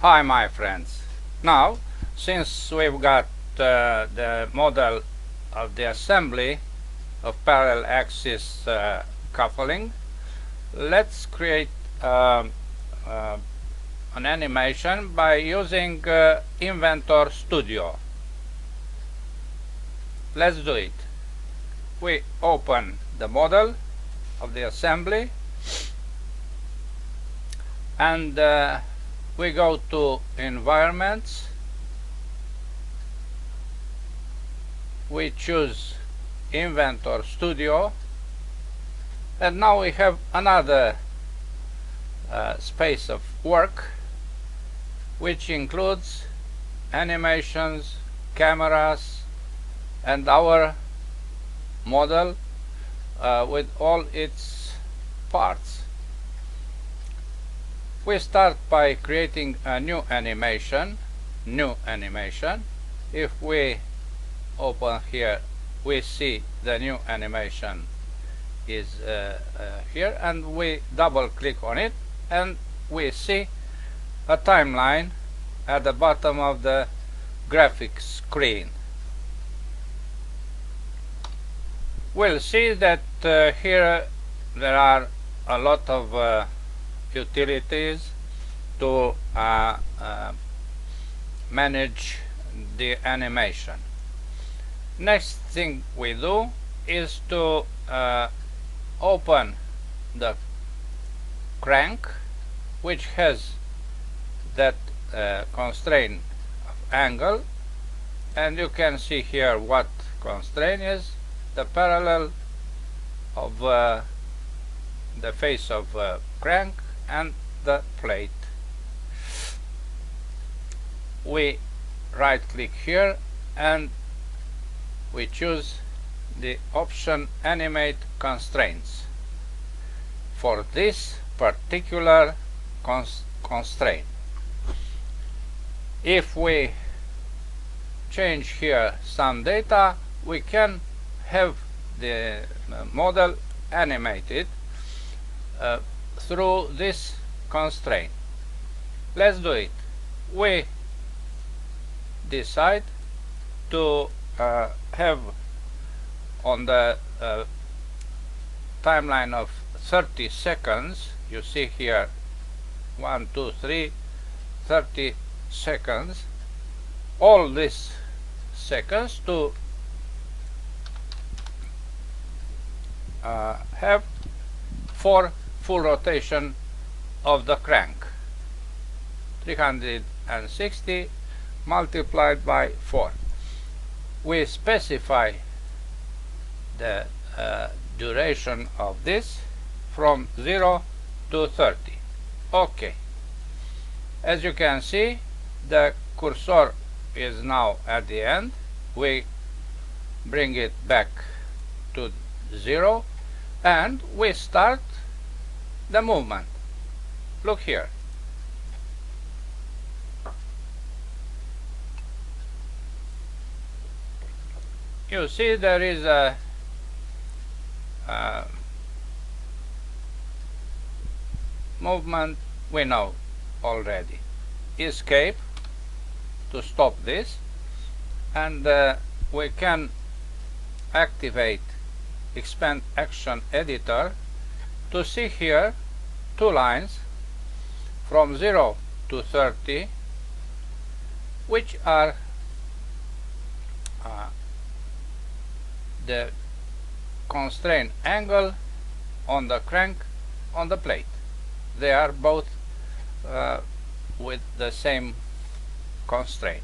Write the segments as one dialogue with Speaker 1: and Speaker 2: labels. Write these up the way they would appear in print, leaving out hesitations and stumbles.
Speaker 1: Hi my friends. Now, since we've got the model of the assembly of parallel axis coupling, let's create an animation by using Inventor Studio. Let's do it. We open the model of the assembly and we go to environments. We choose Inventor Studio, and now we have another space of work which includes animations, cameras, and our model with all its parts. We start by creating a new animation. If we open here, we see the new animation is here, and we double click on it and we see a timeline at the bottom of the graphics screen. We'll see that here there are a lot of utilities to manage the animation. Next thing we do is to open the crank, which has that constraint of angle, and you can see here what constraint is: the parallel of the face of crank and the plate. We right click here and we choose the option Animate Constraints for this particular constraint. If we change here some data, we can have the model animated through this constraint. Let's do it. We decide to have on the timeline of 30 seconds, you see here 1, 2, 3, 30 seconds, all these seconds to have 4 full rotation of the crank. 360 multiplied by 4. We specify the duration of this from 0 to 30. Okay. As you can see, the cursor is now at the end. We bring it back to 0 and we start the movement. Look here. You see there is a movement we know already. Escape to stop this, and we can activate Expand Action Editor to see here 2 lines from 0 to 30, which are the constraint angle on the crank on the plate. They are both with the same constraint.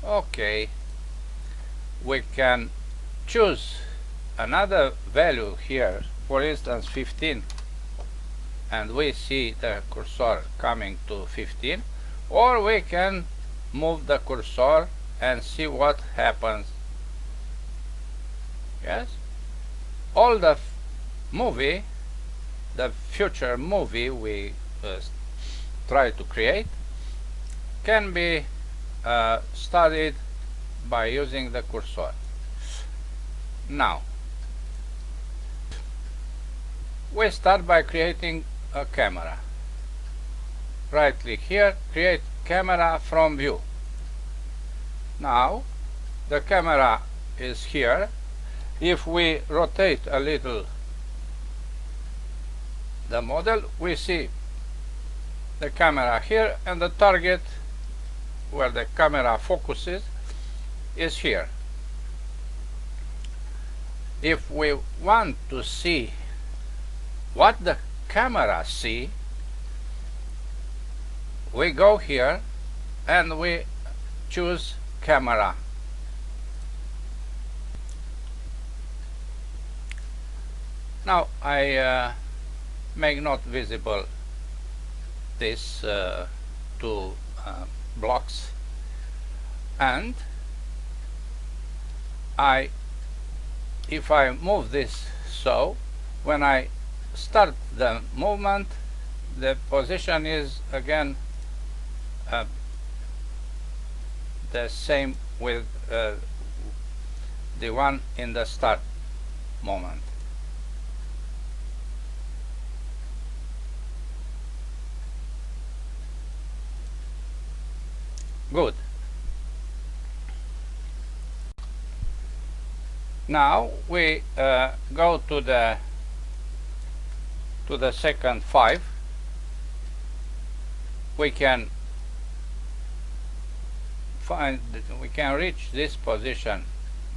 Speaker 1: Okay, we can choose another value here, for instance 15, and we see the cursor coming to 15, or we can move the cursor and see what happens. Yes, all the movie, the future movie we try to create, can be studied by using the cursor. Now, we start by creating a camera. right click here, create camera from view. Now the camera is here. If we rotate a little the model, we see the camera here, and the target where the camera focuses is here. If we want to see what the camera see, we go here and we choose camera. Now I make not visible these two blocks, and if I move this, so when I start the movement, the position is again the same with the one in the start moment. Good. Now we go to the second 5. We can reach this position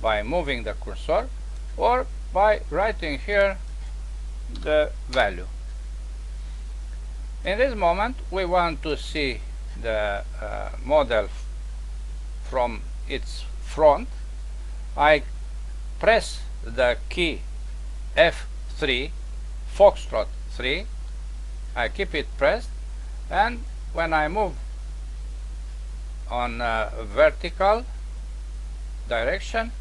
Speaker 1: by moving the cursor or by writing here the value. In this moment we want to see the model from its front. I press the key F3, Foxtrot 3, I keep it pressed, and when I move on vertical direction,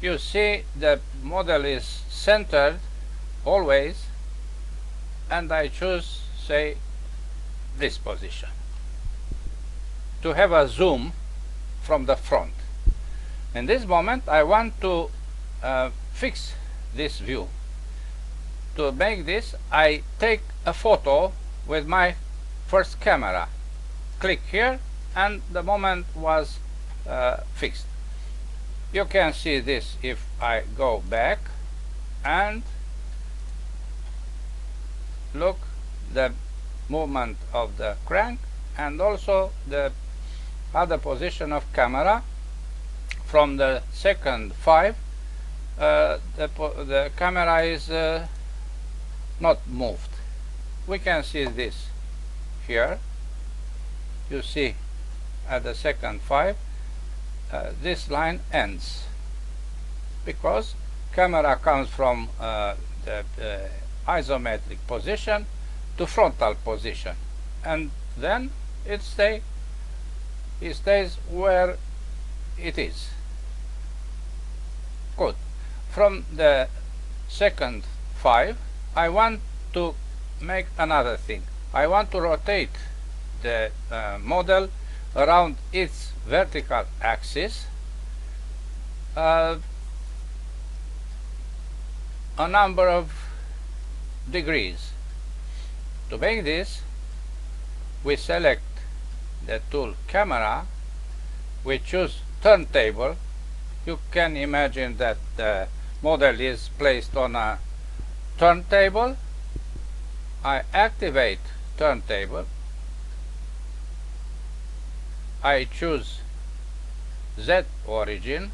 Speaker 1: you see the model is centered always, and I choose, say, this position to have a zoom from the front. In this moment I want to fix this view. To make this, I take a photo with my first camera. Click here and the moment was fixed. You can see this if I go back and look the movement of the crank and also the other position of camera. From the second 5, the camera is not moved. We can see this here. You see at the second 5 this line ends because camera comes from the isometric position to frontal position, and then it stays where it is. Good. From the second 5, I want to make another thing. I want to rotate the model around its vertical axis a number of degrees. To make this, we select the tool camera, we choose turntable. You can imagine that the model is placed on a turntable. I activate turntable. I choose Z origin.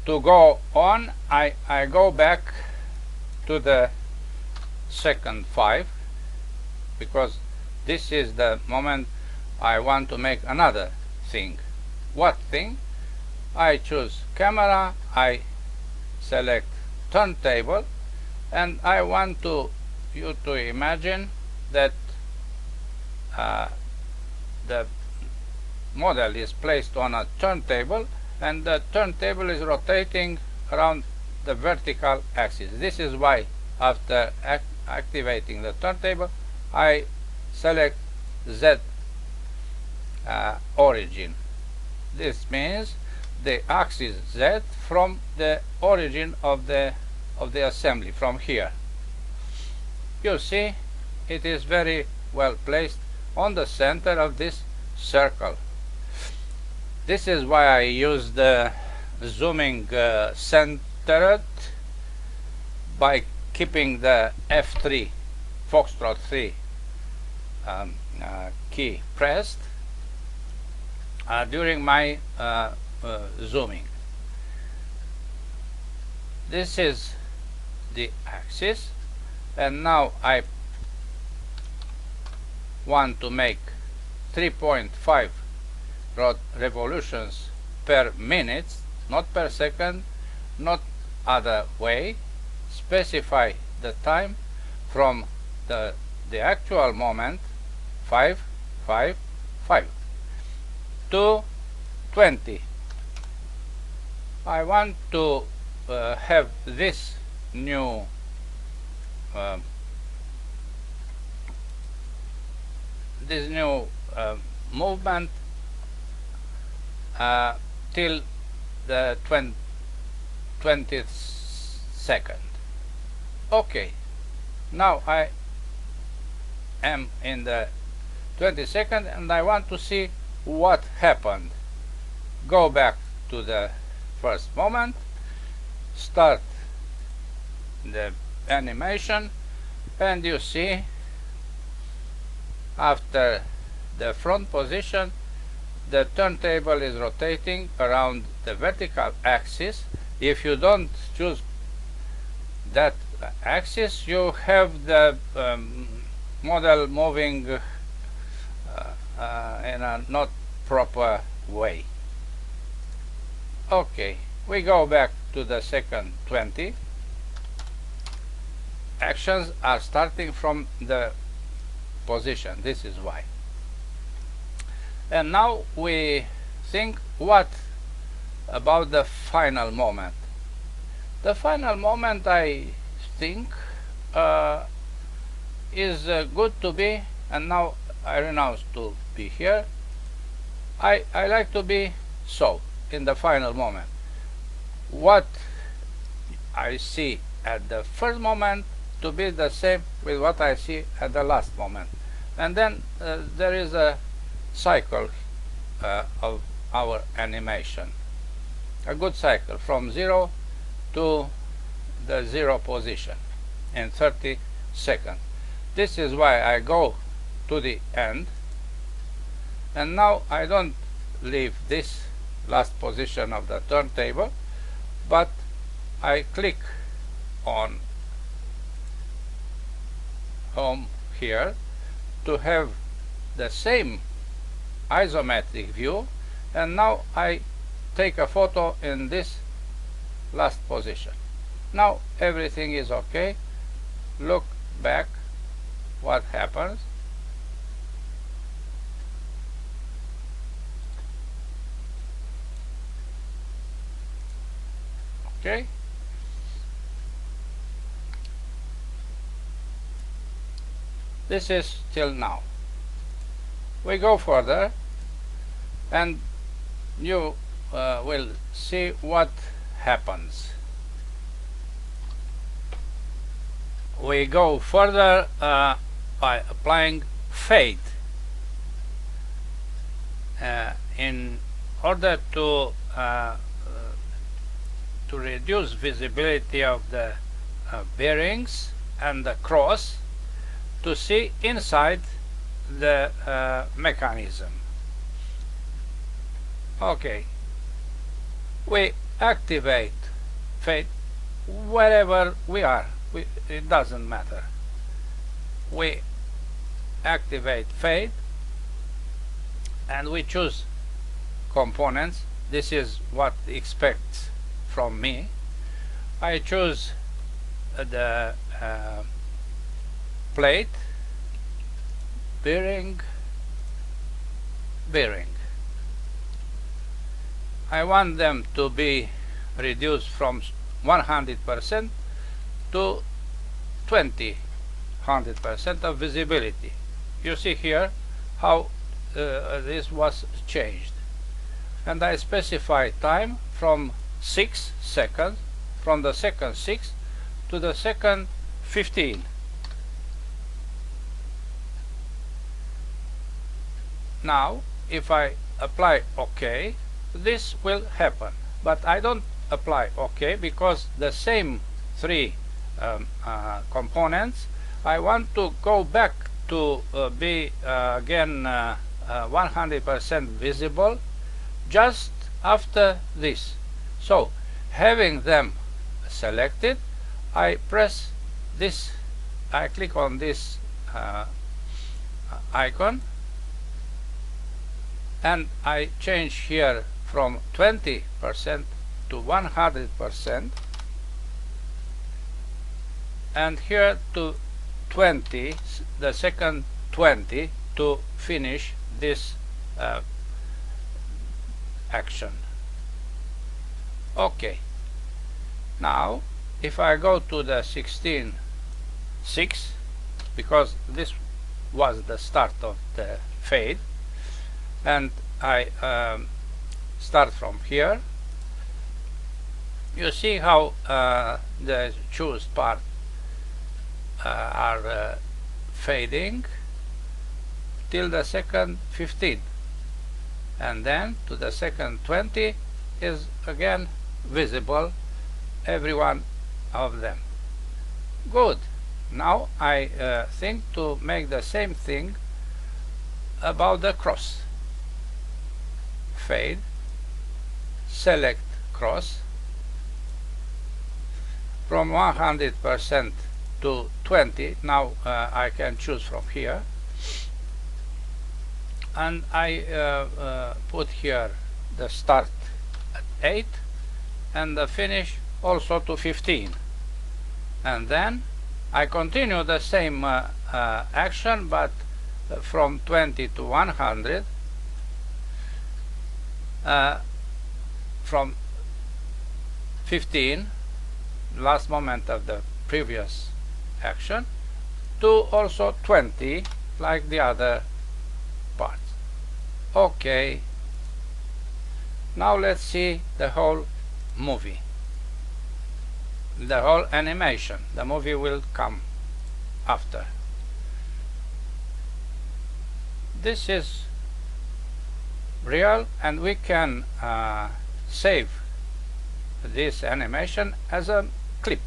Speaker 1: To go on, I go back to the second 5 because this is the moment I want to make another thing. What thing? I choose camera, I select turntable, and I want you to imagine that the model is placed on a turntable and the turntable is rotating around the vertical axis. This is why after activating the turntable I select Z origin. This means the axis Z from the origin of the assembly, from here. You see, it is very well placed on the center of this circle. This is why I use the zooming centered by keeping the F3, Foxtrot 3 key pressed during my zooming. This is the axis, and now I want to make 3.5 revolutions per minute, not per second, not other way. Specify the time from the actual moment 5, 5, 5 to 20. I want to have this new movement till the 20th second. Okay, now I am in the 22nd and I want to see what happened. Go back to the first moment, start the animation, and you see after the front position the turntable is rotating around the vertical axis. If you don't choose that axis, you have the model moving in a not proper way. Okay, we go back to the second 20. Actions are starting from the position. This is why. And now we think, what about the final moment? The final moment, I think, is good to be, and now I renounce to be here. I like to be so in the final moment. What I see at the first moment to be the same with what I see at the last moment. And then there is a cycle of our animation. A good cycle from 0 to the 0 position in 30 seconds. This is why I go to the end, and now I don't leave this last position of the turntable, but I click on home here to have the same isometric view, and now I take a photo in this last position. Now everything is okay. Look back what happens. Okay, this is till now. We go further and you will see what happens. We go further by applying fade in order to reduce visibility of the bearings and the cross, to see inside the mechanism. Okay, we activate fade wherever we are. It doesn't matter. We activate fade and we choose components. This is what it expects from me. I choose the plate, bearing. I want them to be reduced from 100% to 100% of visibility. You see here how this was changed. and I specify time from 6 seconds, from the second 6 to the second 15. Now if I apply OK, this will happen, but I don't apply OK because the same three components, I want to go back to be again 100% visible just after this. So having them selected, I press this, I click on this icon, and I change here from 20% to 100%, and here to 20, the second 20, to finish this action. Okay. Now if I go to the 16:6, because this was the start of the fade, and I start from here, you see how the choose part are fading till the second 15, and then to the second 20 is again visible, every one of them. Good. Now I think to make the same thing about the cross. Fade, select cross, from 100% to 20. Now I can choose from here, and I put here the start at 8 and the finish also to 15, and then I continue the same action, but from 20 to 100, from 15, last moment of the previous action, to also 20, like the other parts. Okay. Now let's see the whole movie, the whole animation. The movie will come after. This is real, and we can save this animation as a clip,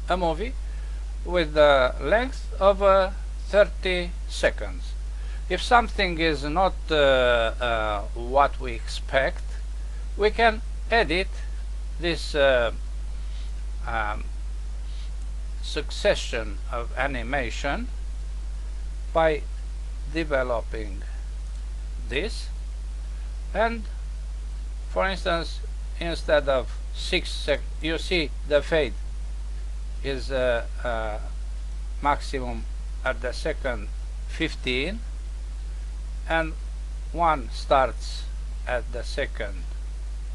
Speaker 1: a movie with the length of 30 seconds. If something is not what we expect, we can edit this succession of animation by developing this, and for instance, instead of 6 seconds, you see the fade is maximum at the second 15, and one starts at the second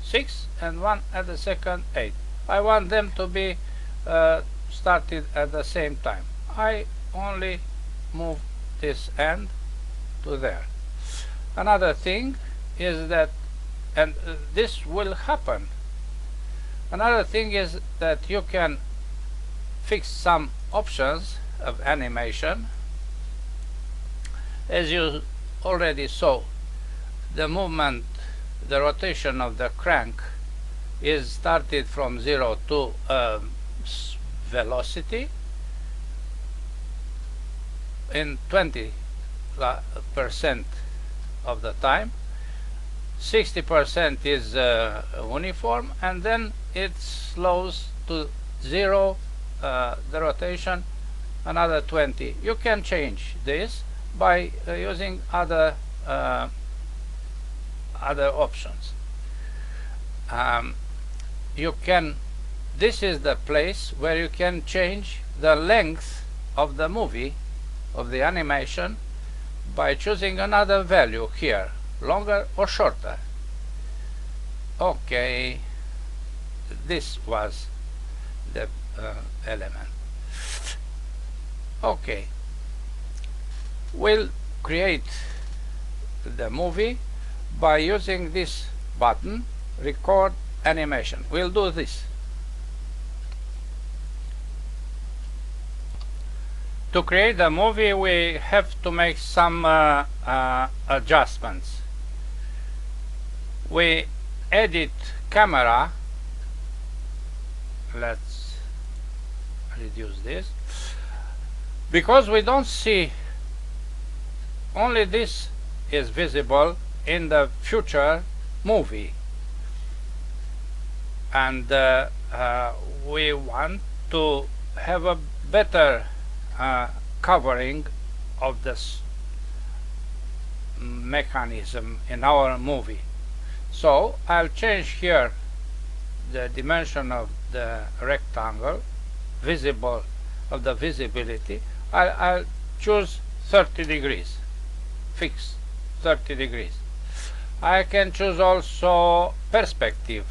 Speaker 1: 6 and one at the second 8. I want them to be started at the same time. I only move this end to there. Another thing is that, and this will happen, another thing is that you can fix some options of animation. As you already saw, the movement, the rotation of the crank is started from 0 to velocity in 20% of the time. 60% is uniform, and then it slows to 0, the rotation, another 20. You can change this by using other options. You can, this is the place where you can change the length of the movie, of the animation, by choosing another value here, longer or shorter. Okay, this was the element. Okay, we'll create the movie by using this button, record animation. We'll do this. To create the movie, we have to make some adjustments. We edit camera. Let's reduce this. Because we don't see, only this is visible in the future movie. And we want to have a better covering of this mechanism in our movie. So I'll change here the dimension of the rectangle, visible of the visibility. I'll choose 30 degrees, fix 30 degrees. I can choose also perspective,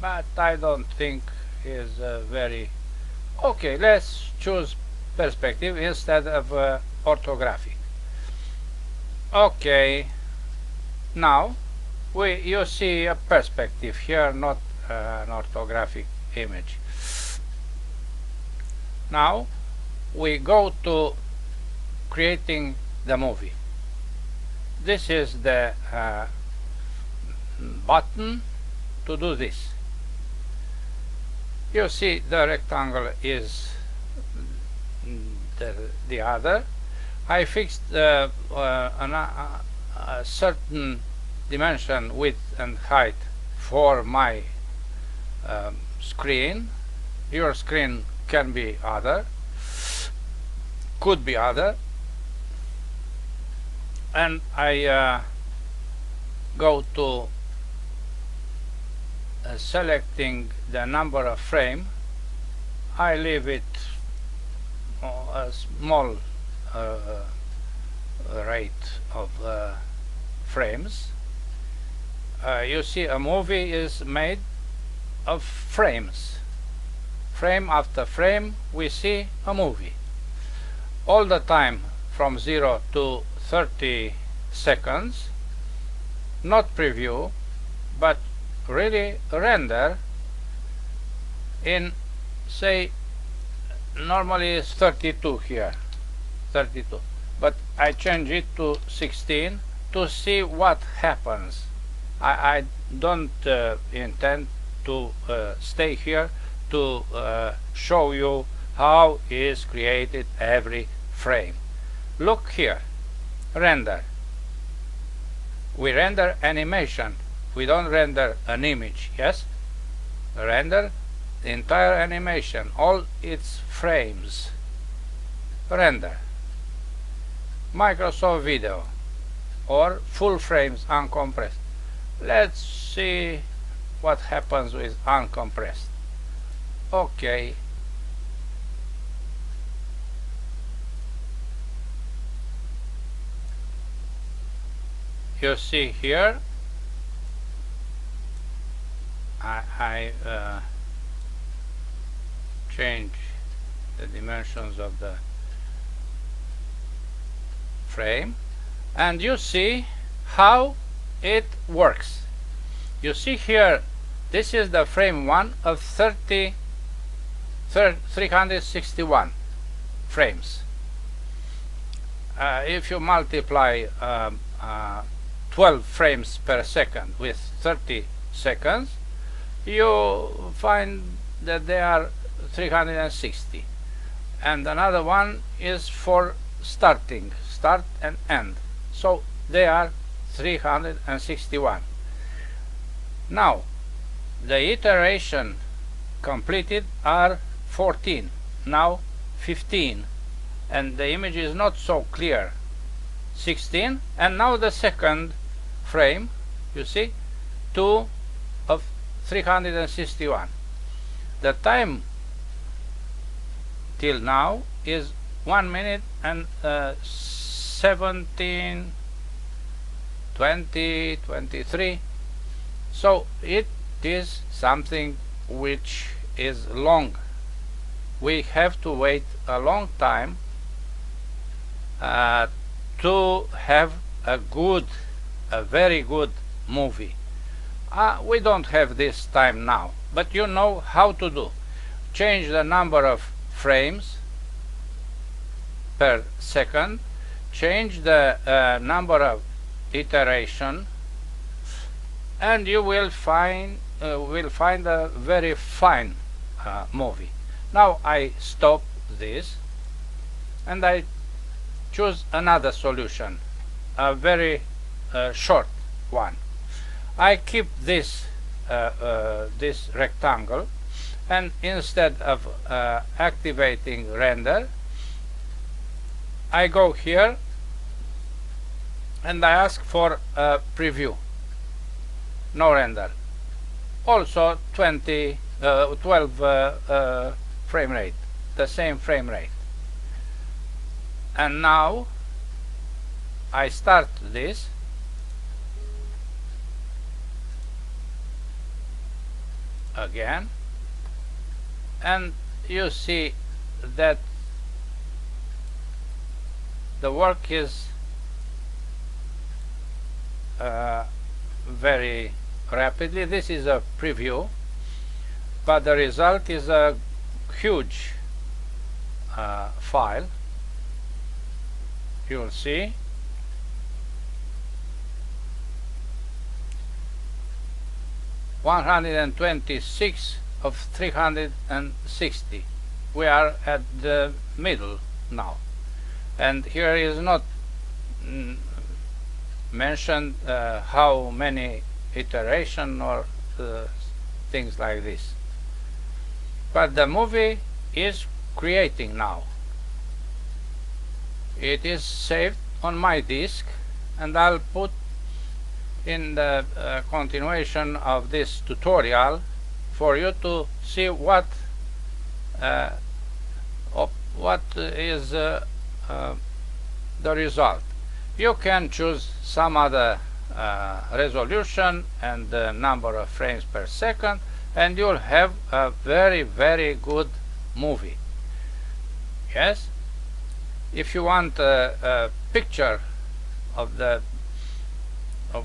Speaker 1: but I don't think is very okay. Let's choose perspective instead of orthographic. Okay, now you see a perspective here, not an orthographic image. Now we go to creating the movie. This is the button to do this. You see the rectangle is the other. I fixed a certain dimension, width and height for my screen. Your screen can be other, could be other, and I go to selecting the number of frame. I leave it a small rate of frames. You see, a movie is made of frames. Frame after frame we see a movie. All the time from 0 to 30 seconds, not preview, but really render in, say, normally it's 32 here, 32, but I change it to 16 to see what happens. I don't intend to stay here to show you how is created every frame. Look here, render. We render animation. We don't render an image, yes? Render the entire animation, all its frames. Render. Microsoft Video or full frames uncompressed. Let's see what happens with uncompressed. Okay. You see here I change the dimensions of the frame, and you see how it works. You see here, this is the frame 1 of 361 frames. If you multiply 12 frames per second with 30 seconds, you find that they are 360, and another one is for starting, start and end, so they are 361. Now the iteration completed are 14, now 15, and the image is not so clear. 16, and now the second frame, you see, 2 of 361. The time till now is 1 minute and 17, 20, 23. So it is something which is long. We have to wait a long time to have a good a very good movie. We don't have this time now, but you know how to do. Change the number of frames per second, change the number of iteration, and you will find a very fine movie. Now I stop this and I choose another solution, a very short one. I keep this this rectangle, and instead of activating render, I go here and I ask for a preview. No render. Also 12 frame rate, the same frame rate. And now I start this, again, and you see that the work is very rapidly. This is a preview, but the result is a huge file. You'll see. (126 of 360). We are at the middle now, and here is not mentioned how many iteration or things like this. But the movie is creating now. It is saved on my disk, and I'll put in the continuation of this tutorial for you to see what is the result. You can choose some other resolution and the number of frames per second, and you'll have a very, very good movie. Yes? If you want a picture of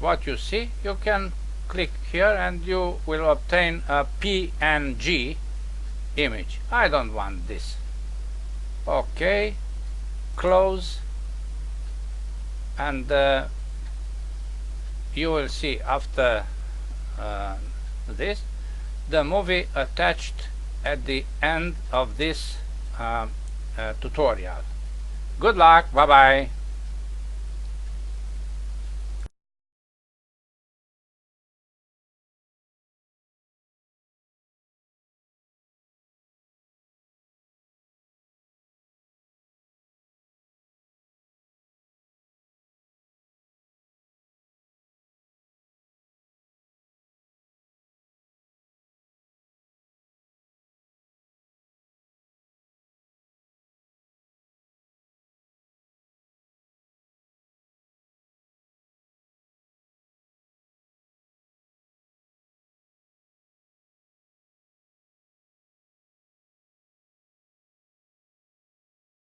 Speaker 1: what you see, you can click here and you will obtain a PNG image. I don't want this. Okay, close, and you will see after this the movie attached at the end of this tutorial. Good luck, bye bye.